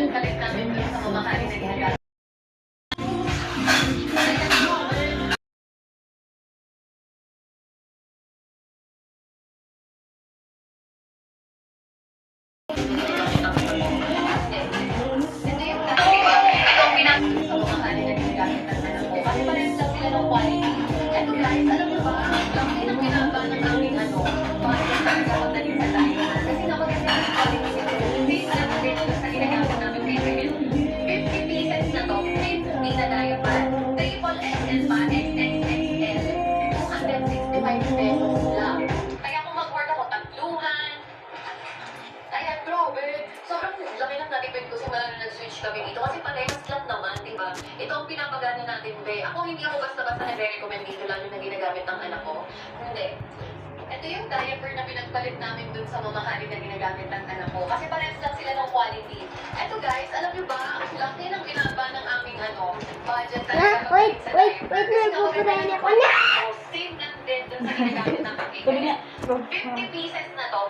pinagpalit namin dun sa mamakain na ginagamit. Sobrang laki ng natipid ko simula na nag-switch kami dito kasi parehas lang naman, di ba? Ito ang pinapagana natin, be. Ako hindi ako basta-basta nagre-recommend dito lalo na ginagamit ng anak ko. Hindi. Ito yung diaper na pinagpalit namin dun sa mamakain na ginagamit ng anak ko. Kasi parehas lang sila ng quality. Ito guys, alam niyo ba, ang laki ng binaba ng aming budget talaga. Wait, nagpupurahin ako na! Same lang din dun sa ginagamit ng aking. 50 pieces na to,